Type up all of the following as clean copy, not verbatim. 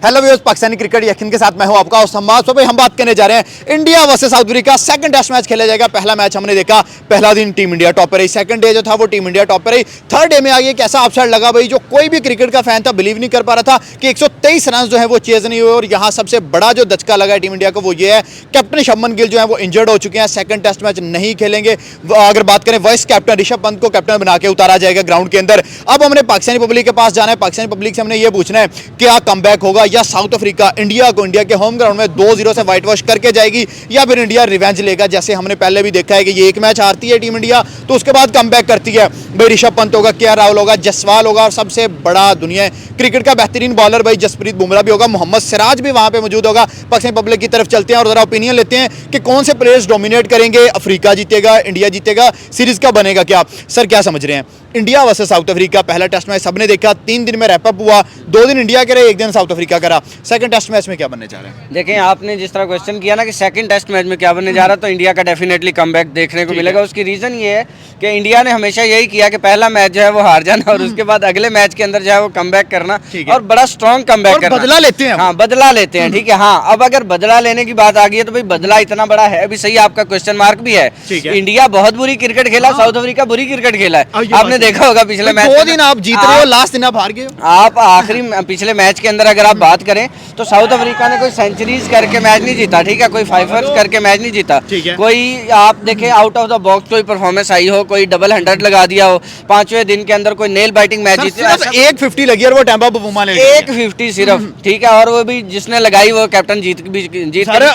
Hello viewers, Pakistani cricket यकीन के साथ मैं हूं आपका संवाद। तो भाई हम बात करने जा रहे हैं India versus South Africa. Second test match खेला जाएगा। पहला मैच हमने देखा, पहला दिन टीम इंडिया टॉप पर रही, सेकंड डे जो था वो टीम इंडिया टॉप पर रही। थर्ड डे में आगे कैसा अपसेट लगा भाई, जो कोई भी क्रिकेट का फैन था बिलीव नहीं कर पा रहा था कि 123 रन जो है वो चेज नहीं हुए। और यहाँ सबसे बड़ा जो धचका लगा है टीम इंडिया को वो ये है, कैप्टन शुभमन गिल जो है वो इंजर्ड हो चुके हैं, सेकंड टेस्ट मैच नहीं खेलेंगे। अगर बात करें वाइस कैप्टन ऋषभ पंत को कैप्टन बना के उतारा जाएगा ग्राउंड के अंदर। अब हमने पाकिस्तानी पब्लिक के पास जाना है, पाकिस्तानी पब्लिक से हमने ये पूछना है क्या कमबैक होगा, या साउथ अफ्रीका इंडिया को इंडिया के होम ग्राउंड में 2-0 से व्हाइट वॉश करके जाएगी, या फिर इंडिया रिवेंज लेगा। जैसे हमने पहले भी देखा है कि ये एक मैच हारती है टीम इंडिया तो उसके बाद कमबैक करती है। भाई ऋषभ पंत होगा, केएल राहुल होगा, जसवाल होगा, और सबसे बड़ा दुनिया क्रिकेट का बेहतरीन बॉलर भाई जसप्रीत बुमराह भी होगा, मोहम्मद सिराज भी वहां पे मौजूद होगा। पाकिस्तानी पब्लिक की तरफ चलते हैं और जरा ओपिनियन लेते हैं कि कौन से प्लेयर्स डोमिनेट करेंगे, अफ्रीका जीतेगा, इंडिया जीतेगा, सीरीज का बनेगा क्या। सर क्या समझ रहे हैं, इंडिया वर्सेस साउथ अफ्रीका पहला टेस्ट मैच सबने देखा, 3 दिन में रैप अप हुआ, 2 दिन इंडिया करे, 1 दिन साउथ अफ्रीका करा। सेकंड टेस्ट मैच में क्या बनने जा रहा है? देखें, आपने जिस तरह क्वेश्चन किया ना कि सेकंड टेस्ट मैच में क्या बनने जा रहा है, तो इंडिया का डेफिनेटली कमबैक देखने को मिलेगा। उसकी रीजन ये है कि इंडिया ने हमेशा यही किया कि पहला मैच जो है वो हार जाना और उसके बाद अगले मैच के अंदर जो है वो कमबैक करना और बड़ा स्ट्रॉन्ग कमबैक करना, बदला लेते हैं। हाँ, बदला लेते हैं, ठीक है। हाँ, अब अगर बदला लेने की बात आ गई है तो भाई बदला इतना बड़ा है भी सही, आपका क्वेश्चन मार्क भी है। इंडिया बहुत बुरी क्रिकेट खेला, साउथ अफ्रीका बुरी क्रिकेट खेला है। आपने देखा होगा पिछले मैच 2 दिन आप जीत रहे हो, लास्ट दिन आप हार गए। आप आखिरी पिछले मैच के अंदर अगर आप बात करें तो साउथ अफ्रीका ने कोई सेंचुरीज करके मैच नहीं जीता, ठीक है, कोई फाइवर्स करके मैच नहीं जीता। कोई आप देखें आउट ऑफ द बॉक्स कोई परफॉर्मेंस आई हो, कोई डबल 100 लगा दिया हो, 5वें दिन के अंदर कोई नेल बाइटिंग मैच जीती, 150 लगी और वो टेम्पा बुमा ले 150 सिर्फ, ठीक है, और वो भी जिसने लगाई वो कैप्टन जीत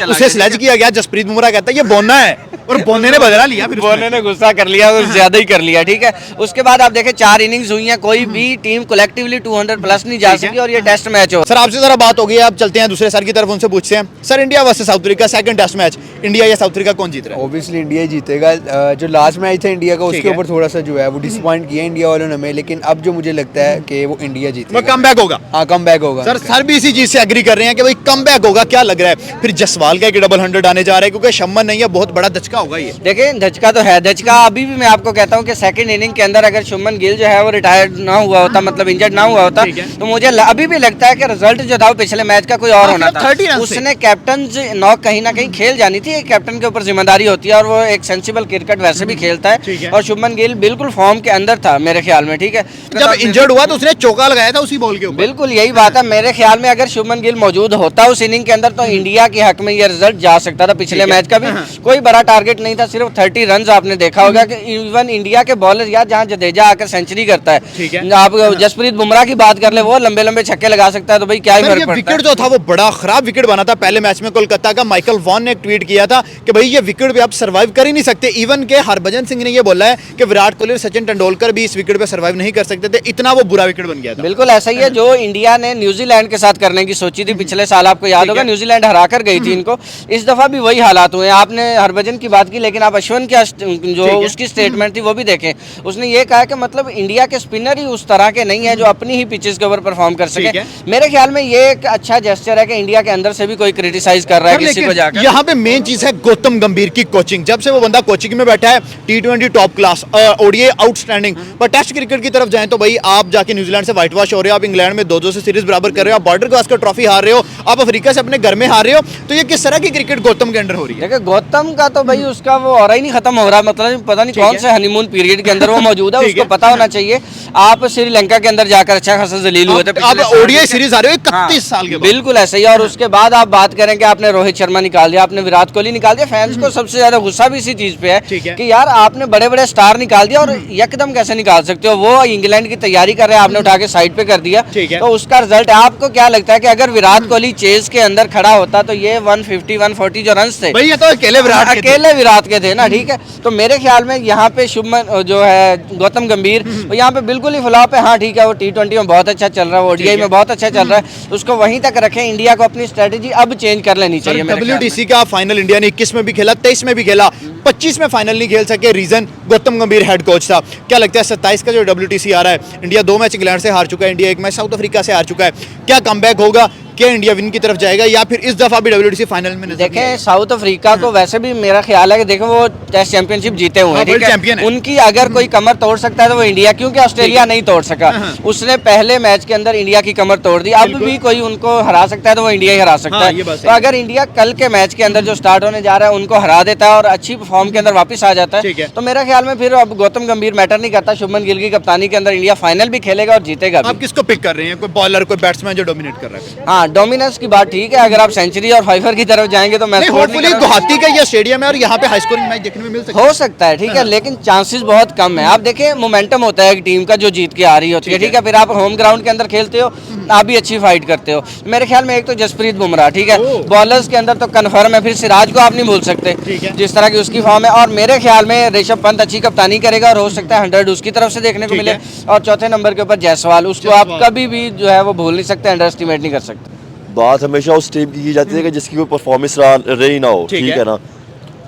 उसे स्लेज किया गया। जसप्रीत बुमराह कहता है ये बोना है और बोने ने बदला लिया, फिर बोने ने गुस्सा कर लिया, वो ज्यादा ही कर लिया, ठीक है। उसके बाद आप देखें 4 इनिंग्स हुई हैं, कोई भी टीम कलेक्टिवली 200 प्लस नहीं जा सकी और ये टेस्ट मैच हो। सर आपसे जरा बात हो गई, आप चलते हैं दूसरे सर की तरफ, उनसे पूछते हैं sir India versus South Africa second test match, India या साउथ अफ्रीका कौन जीत रहा है? ऑब्वियसली इंडिया ही जीतेगा। जो लास्ट मैच था इंडिया का उसके ऊपर थोड़ा सा जो है वो डिसअपॉइंट किया इंडिया वालों ने हमें, लेकिन अब जो मुझे लगता है कि वो इंडिया जीतेगा, कमबैक होगा। हाँ, कमबैक होगा। सर भी इसी चीज से एग्री कर रहे हैं कि भाई कमबैक होगा। क्या लग रहा है फिर जसवाल का कि डबल 100 आने जा रहा है, क्योंकि शुभमन नहीं है, बहुत बड़ा धचका होगा ये। देखिए धचका तो है, धचका अभी भी मैं आपको कहता हूँ कि सेकंड इनिंग के अंदर अगर शुभमन गिल जो है वो रिटायर्ड ना हुआ होता, मतलब इंजर्ड ना हुआ होता, तो मुझे अभी भी लगता है कि रिजल्ट जो था वो पिछले मैच का कोई और होना था। उसने कैप्टन नॉक कहीं ना कहीं खेल जानी थी, कैप्टन के ऊपर जिम्मेदारी होती है और वो एक सेंसिबल क्रिकेट वैसे भी खेलता है और शुभमन गिल बिल्कुल फॉर्म के अंदर था मेरे ख्याल में, ठीक है। जब इंजर्ड हुआ तो उसने चौका लगाया था उसी बॉल के ऊपर। बिल्कुल यही बात है, मेरे ख्याल में अगर शुभमन गिल मौजूद होता उस इनिंग के अंदर तो इंडिया के हक में ये रिजल्ट जा सकता था। पिछले मैच का भी कोई बड़ा टारगेट नहीं था, सिर्फ 30 रन। आपने देखा होगा कि इवन इंडिया के बॉलर यार जहां जडेजा आकर सेंचुरी करता है, आप जसप्रीत बुमराह की बात कर ले, वो लंबे लंबे छक्के लगा सकता है, तो भाई क्या ही फर्क पड़ता है। विकेट जो था वो बड़ा खराब विकेट बना था पहले मैच में कोलकाता का। माइकल वॉन ने एक ट्वीट किया था कि भाई ये विकेट पे आप सर्वाइव कर ही नहीं सकते। इवन के हरभजन सिंह ने ये बोला है कि विराट कोहली और सचिन तेंदुलकर भी इस विकेट पे सर्वाइव नहीं कर सकते थे, इतना वो बुरा विकेट बन गया था। बिल्कुल ऐसा ही है जो इंडिया ने न्यूजीलैंड के साथ करने की सोची थी पिछले साल, आपको याद होगा न्यूजीलैंड हरा कर गई थी इनको। इस दफा भी वही हालात हुए। आपने हरभजन की बात की, लेकिन आप अश्विन की जो उसकी स्टेटमेंट थी वो भी देखें। उसने ये कहा कि मतलब इंडिया के स्पिनर ही उस तरह के नहीं है जो अपनी ही पिचेस के ऊपर परफॉर्म कर सके। मेरे ख्याल में ये एक अच्छा जेस्चर है कि इंडिया के अंदर से भी कोई क्रिटिसाइज कर रहा है किसी को जाकर। यहाँ पे मेन चीज है गौतम गंभीर की कोचिंग। जब से वो बंदा कोचिंग में बैठा है, T20 top class, ODI outstanding, पर टेस्ट क्रिकेट की तरफ जाएं तो भाई आप जाके न्यूजीलैंड से व्हाइट वॉश हो रहे हो, आप इंग्लैंड में 2-2 से सीरीज बराबर कर रहे हो, आप बॉर्डर गावस्कर ट्रॉफी हार रहे हो, आप अफ्रीका से अपने घर में हार रहे हो, तो ये किस तरह की क्रिकेट गौतम के अंडर हो रही है? देखिए गौतम का तो भाई उसका वो और ही नहीं खत्म हो रहा, मतलब पता नहीं कौन से हनीमून पीरियड के अंदर वो मौजूद है, उसको पता होना चाहिए। आप श्रीलंका के अंदर जाकर अच्छा खासा जलील हुए थे, आप ओडीआई सीरीज आ रहे हो 31 साल के बाद। बिल्कुल ऐसा ही। और उसके बाद आप बात करें कि आपने रोहित शर्मा निकाल दिया, आपने विराट कोहली निकाल दिया। फैंस को सबसे ज्यादा गुस्सा भी इसी चीज पे है कि यार आपने बड़े बड़े स्टार निकाल दिया और एकदम कैसे निकाल सकते हो। वो इंग्लैंड की तैयारी कर रहे हैं, आपने उठा के साइड पे कर दिया, तो उसका रिजल्ट है। आपको क्या लगता है कि अगर विराट कोहली चेज के अंदर खड़ा होता तो ये 150-140 जो रन थे भैया तो अकेले विराट के थे ना, ठीक है। तो मेरे ख्याल में यहाँ पे शुभमन जो है गौतम गंभीर यहाँ पे बिल्कुल ही फ्लॉप है। हाँ ठीक है, वो T20 में बहुत अच्छा चल रहा है, ओडीआई में बहुत अच्छा चल रहा है, उसको वहीं तक रखें। इंडिया को अपनी स्ट्रेटेजी अब चेंज कर लेनी चाहिए। WTC का फाइनल इंडिया ने 21 में भी खेला, 23 में भी खेला, 25 में फाइनल नहीं खेल सके। रीजन गौतम गंभीर हेड कोच था। क्या लगता है 27 का जो WTC आ रहा है, इंडिया 2 मैच इंग्लैंड से हार चुका है, इंडिया 1 मैच साउथ अफ्रीका से हार चुका है, क्या कमबैक होगा? क्या इंडिया विन की तरफ जाएगा या फिर इस दफा भी WTC फाइनल में नजर नहीं देखें आएगा? साउथ अफ्रीका को वैसे भी मेरा ख्याल है कि देखो वो टेस्ट चैंपियनशिप जीते हुए हाँ, हैं, ठीक वर्ल्ड है? चैंपियन है। उनकी अगर कोई कमर तोड़ सकता है तो वो इंडिया, क्योंकि ऑस्ट्रेलिया नहीं तोड़ सका। उसने पहले मैच के अंदर इंडिया की कमर तोड़ दी, अब भी कोई उनको हरा सकता है तो वो इंडिया ही हरा सकता हाँ, ये बात है। सही तो अगर इंडिया कल के मैच के अंदर जो स्टार्ट होने जा रहा है उनको हरा देता है और अच्छी फॉर्म के अंदर वापस आ जाता ठीक है। है, तो मेरा ख्याल में फिर अब गौतम गंभीर मैटर नहीं करता, शुभमन गिल की कप्तानी के अंदर इंडिया फाइनल भी खेलेगा और जीतेगा भी। आप किसको पिक कर रहे हैं, कोई बॉलर कोई बैट्समैन जो डोमिनेट कर रहा है? हाँ, डोमिनेंस की बात ठीक है, अगर आप सेंचुरी और फाइवर की तरफ जाएंगे तो मैं नहीं, score नहीं होपफुली कर रहा। गुवाहाटी का ये स्टेडियम है और यहाँ पे हाई स्कोरिंग मैच देखने में मिल सकता हो सकता है, ठीक है, लेकिन चांसेस बहुत कम है। आप देखिए मोमेंटम होता है एक टीम का जो जीत के आ रही होती है, ठीक है, फिर आप होम ग्राउंड के अंदर खेलते हो, आप भी अच्छी फाइट करते हो। मेरे ख्याल में एक तो जसप्रीत बुमराह, ठीक है, बॉलर्स के अंदर तो कन्फर्म है, फिर सिराज को आप नहीं भूल सकते ठीक है। जिस तरह की उसकी फॉर्म है, और मेरे ख्याल में ऋषभ पंत अच्छी कप्तानी करेगा और हो सकता है 100 उसकी तरफ से देखने को ठीक मिले। है। और चौथे नंबर के ऊपर जायसवाल, उसको आप कभी भी जो है वो भूल नहीं सकते, अंडर एस्टिमेट नहीं कर सकते। बात हमेशा उस टीम की जाती है कि जिसकी कोई परफॉर्मेंस रही ना हो, ठीक ठीक है है ना।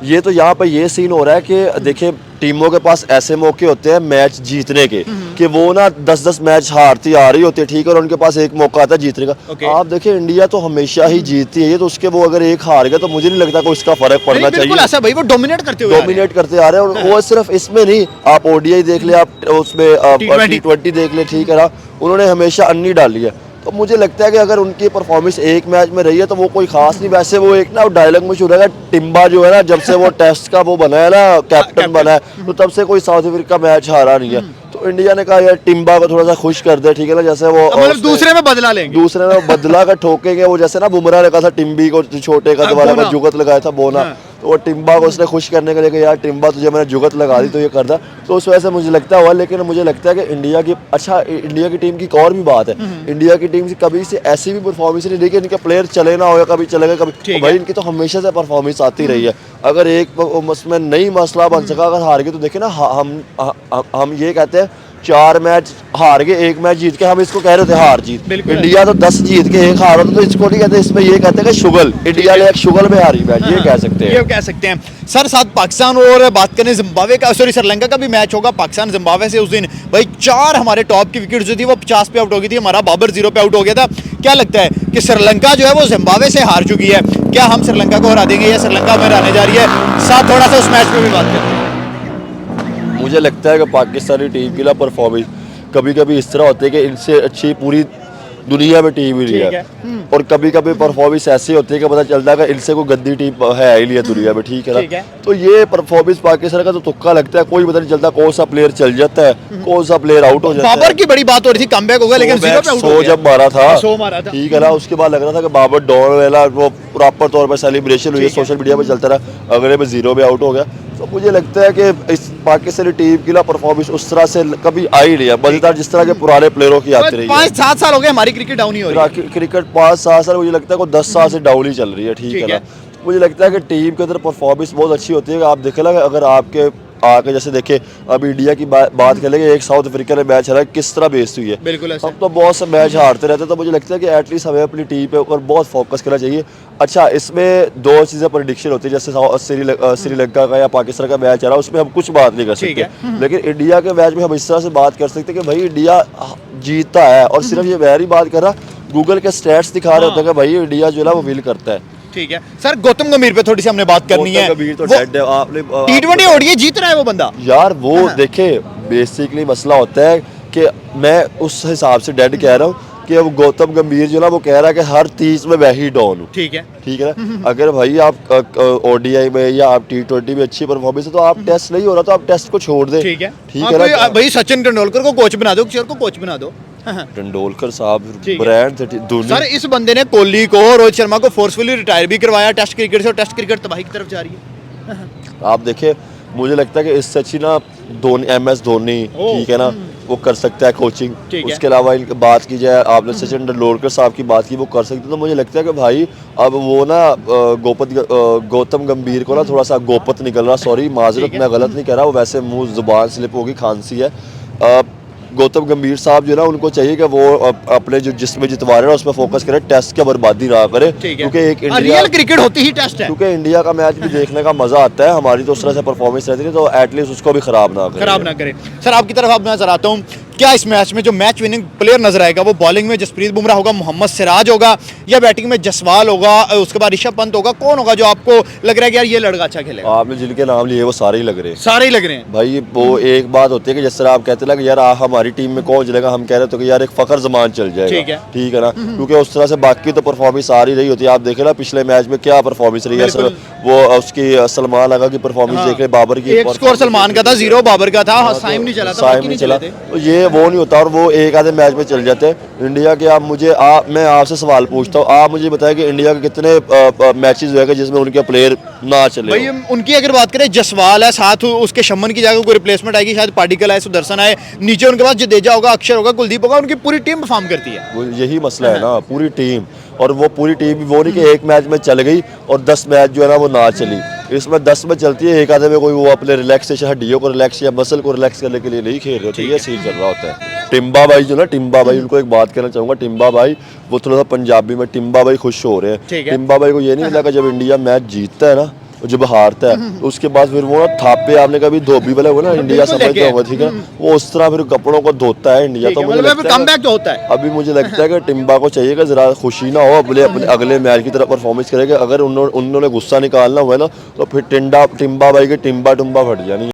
ये तो यहाँ पर ये सीन हो रहा है कि देखिए टीमों के पास ऐसे मौके होते हैं मैच जीतने के कि वो ना 10-10 मैच हारती आ रही होती है, ठीक है, और उनके पास एक मौका आता है जीतने का। ओके। आप देखिए इंडिया तो हमेशा ही जीतती है, तो उसके वो अगर एक हार गया तो मुझे नहीं लगता कोई इसका फर्क पड़ना नहीं, बिल्कुल चाहिए। ऐसा भाई, वो डोमिनेट करते हुए आ रहे हैं। डोमिनेट करते आ रहे हैं और वो सिर्फ इसमें नहीं, आप ODI देख ले, आप उसमें T20 देख ले, ठीक है ना, उन्होंने हमेशा अन्नी डाली है। तो मुझे लगता है कि अगर उनकी परफॉर्मेंस एक मैच में रही है तो वो कोई खास नहीं। वैसे वो एक ना डायलॉग मशहूर है, टिम्बा जो है ना, जब से वो टेस्ट का वो बना है ना, कैप्टन बना है, तो तब से कोई साउथ अफ्रीका मैच हारा नहीं है। तो इंडिया ने कहा यार टिम्बा को थोड़ा सा खुश कर दे, ठीक है ना, जैसे वो मतलब दूसरे में बदला लेंगे। दूसरे में बदला का ठोकेंगे वो, जैसे ना बुमराह ने कहा था टिम्बी को छोटे का दोबारा बोना। जुगत लगाया था बोना, हाँ। तो वो टिम्बा को उसने खुश करने के लिए कि यार टिम्बा तुझे मैंने जुगत लगा दी तो ये कर दा, तो उस वजह से मुझे लगता हुआ। लेकिन मुझे लगता है कि इंडिया की इंडिया की टीम की एक और भी बात है, इंडिया की टीम से कभी से ऐसी भी परफॉर्मेंस नहीं रही कि इनके प्लेयर चले ना हो, कभी चले गए कभी, ठीक तो भाई है। इनकी तो हमेशा से परफॉर्मेंस आती रही है। अगर एक उसमें नई मसला बन सका, अगर हार गए तो देखिए ना, हम ये कहते हैं 4 मैच हार गए 1 मैच जीत के, हम इसको कह रहे थे हार जीत। बिल्कुल। इंडिया तो 10 जीत के 1 हारा, तो इसको नहीं कहते, इसमें ये कहते हैं कि शुगल, इंडिया ने एक शुगल में हारी मैच, ये कह सकते ये हैं। कह सकते हैं सर। साथ पाकिस्तान और बात करें जिम्बाब्वे का, सॉरी श्रीलंका का भी मैच होगा पाकिस्तान जिम्बाब्वे से। उस दिन भाई 4 हमारे टॉप की विकेट जो थी वो 50 पे आउट हो गई थी, हमारा बाबर 0 पे आउट हो गया था। क्या लगता है कि श्रीलंका जो है वो जिम्बाब्वे से हार चुकी है, क्या हम श्रीलंका को हरा देंगे या श्रीलंका हमें हराने जा रही है? साथ थोड़ा सा उस मैच पे भी बात करते हैं। मुझे लगता है कि पाकिस्तानी टीम की ना परफॉर्मेंस कभी कभी इस तरह होती है कि इनसे अच्छी पूरी दुनिया में टीम ही नहीं ठीक है, है। और कभी कभी परफॉर्मेंस ऐसी होती है कि पता चलता है कि इनसे कोई गंदी टीम है ही नहीं है दुनिया में, ठीक है ठीक है। ना। तो ये परफॉर्मेंस पाकिस्तान का तो तुक्का लगता है, कोई पता नहीं चलता कौन सा प्लेयर चल जाता है, कौन सा प्लेयर आउट हो जाता है। बाबर की बड़ी बात हो रही थी, कमबैक होगा लेकिन 0 पे आउट हो 100 गया। जब मारा था, 100 मारा था। ठीक है ना, उसके बाद लग रहा था कि बाबर डॉन वाला वो प्रॉपर तौर पर सेलिब्रेशन हुई, ठीक है। सोशल मीडिया पर चलता रहा, अगले में 0 पे आउट हो गया। तो मुझे लगता है कि इस पाकिस्तानी टीम की ना परफॉर्मेंस उस तरह से कभी आई नहीं है, मजेदार जिस तरह के पुराने प्लेयरों की आती रही है। 5-7 साल हो गए हमारी क्रिकेट डाउन ही हो रही है। क्रिकेट 5-7 साल, मुझे लगता है कोई 10 साल से डाउन ही चल रही है, ठीक ठीक है है। ना। मुझे लगता है कि टीम के अंदर परफॉर्मेंस बहुत अच्छी होती है। आप देखे ना, अगर आपके आके जैसे देखे अब इंडिया की बात करेंगे, एक साउथ अफ्रीका ने मैच हारा, किस तरह बेइज्जती हुई है। बिल्कुल ऐसा हम तो बहुत से मैच हारते रहते हैं, तो मुझे लगता है कि एटलीस्ट हमें अपनी टीम पे ऊपर बहुत फोकस करना चाहिए। अच्छा, इसमें 2 चीज़ें प्रेडिक्शन होती है, जैसे श्रीलंका का या पाकिस्तान का मैच आ रहा है, उसमें हम कुछ बात नहीं कर ठीक सकते, लेकिन इंडिया के मैच में हम इस तरह से बात कर सकते हैं कि भाई इंडिया जीतता है, और सिर्फ ये वैरी बात कर रहा, गूगल के स्टैट्स दिखा रहे होते हैं कि भाई इंडिया जो है ना वो विल करता है। ठीक है सर। गौतम गंभीर पे थोड़ी सी हमने बात करनी है। गौतम गंभीर तो वो dead है, आपने T20 ODI जीत रहा है वो बंदा। यार वो देखे, बेसिकली मसला होता है कि मैं उस हिसाब से डेड कह रहा हूँ कि अब गौतम गंभीर जो ना वो कह रहा है कि हर 30 में मैं ही डाउन हूँ, ठीक है। ठीक है ना। अगर भाई आप ODI में या आप T20 में अच्छी परफॉर्मेंस है तो आप टेस्ट नहीं हो रहा तो आप टेस्ट को छोड़ दे, ठीक है। ठीक हाँ, है कोई ना। भाई सचिन तेंदुलकर को कोच बना दो, किसी और को कोच बना दो। तेंदुलकर साहब ठीक है। ब्रांड थे, धोनी। सर इस बंदे ने कोहली को, रोहित शर्मा को फोर्सफुली रिटायर भी करवाया टेस्ट क्रिकेट से, और टेस्ट क्रिकेट तबाही की तरफ जा रही है। आप देखे, मुझे लगता है कि इससे अच्छी ना धोनी, MS धोनी, ठीक है ना, वो कर सकता है कोचिंग। ठीक है। उसके अलावा इनकी बात की जाए, आपने सचिन तेंदुलकर साहब की बात की, वो कर सकते। तो मुझे लगता है कि भाई अब वो ना गौतम गंभीर को ना थोड़ा सा गोपत निकल रहा, सॉरी माजरत, मैं गलत नहीं कह रहा, वो वैसे मुंह जुबान स्लिप होगी, खांसी है। गौतम गंभीर साहब जो ना उनको चाहिए कि वो अपने जो जिसमें जितवा रहे हैं उसमें फोकस करें, टेस्ट की बर्बादी ना करे, क्योंकि एक इंडिया रियल क्रिकेट होती ही टेस्ट है। क्योंकि इंडिया का मैच भी देखने का मजा आता है, हमारी तो उस तरह से परफॉर्मेंस रहती है, तो एटलीस्ट उसको भी खराब ना ना करे। सर आपकी तरफ अब नजर आता हूँ, क्या इस मैच में जो मैच विनिंग प्लेयर नजर आएगा वो बॉलिंग में जसप्रीत बुमराह होगा, मोहम्मद सिराज होगा, या बैटिंग में जसवाल होगा, उसके बाद ऋषभ पंत होगा? कौन होगा जो आपको लग रहा है कि यार ये लड़का अच्छा खेलेगा? आपने जिनके नाम लिए वो सारे ही लग रहे हैं। सारे ही लग रहे हैं भाई वो एक बात होती है कि जिस तरह आप कहते ना कि यार हमारी टीम में कौन चलेगा, हम कह रहे थे कि यार एक फखर जमान चल जाएगा, ठीक है ना, क्योंकि उस तरह से बाकी तो परफॉर्मेंस आ रही होती है। आप देखे ना पिछले मैच में क्या परफॉर्मेंस रही है, वो उसकी सलमान आगा की परफॉर्मेंस देख रहे, बाबर की एक स्कोर सलमान का था, 0 बाबर का था, साइम नहीं चला था, साइम नहीं चला, तो ये वो नहीं होता और वो एक आधे मैच में चल जाते हैं इंडिया के। आप मुझे मैं आपसे सवाल पूछता हूँ, आप मुझे बताएं कि इंडिया के कितने मैचेस हुए जिसमें उनके प्लेयर ना चले? भाई उनकी अगर बात करें, जसवाल है साथ, उसके शमन की जगह कोई रिप्लेसमेंट आएगी, शायद पार्टिकल आए, सुदर्शन आए, नीचे उनके पास जडेजा होगा, अक्षर होगा, कुलदीप होगा, उनकी पूरी टीम परफॉर्म करती है। यही मसला है ना, पूरी टीम। और वो पूरी टीम भी वो नहीं कि एक मैच में चल गई और 10 मैच जो है ना वो ना चली। इसमें 10 में चलती है, एक आधे में कोई वो अपने रिलैक्सेशन, हड्डियों को रिलैक्स या मसल को रिलैक्स करने के लिए नहीं खेल रहे होते, ये सीन चल रहा होता है। टिम्बा भाई जो ना, टिम्बा भाई, उनको एक बात कहना चाहूँगा, टिम्बा भाई वो थोड़ा सा पंजाबी में टिम्बा भाई खुश हो रहे हैं। टिम्बा भाई को ये नहीं लगा जब इंडिया मैच जीतता है ना, जब हारता है उसके बाद फिर वो ना थापे, आपने कभी धोबी वाला हो ना इंडिया समझते होगा, ठीक है, वो उस तरह फिर कपड़ों को धोता है इंडिया। तो मुझे लगता है अभी मुझे लगता है कि टिम्बा को चाहिए कि जरा खुशी ना हो, अपने अगले मैच की तरफ परफॉर्मेंस करेगा। अगर उन्होंने गुस्सा निकालना हुआ ना तो फिर टिम्बा भाई के टिम्बा फट जानी।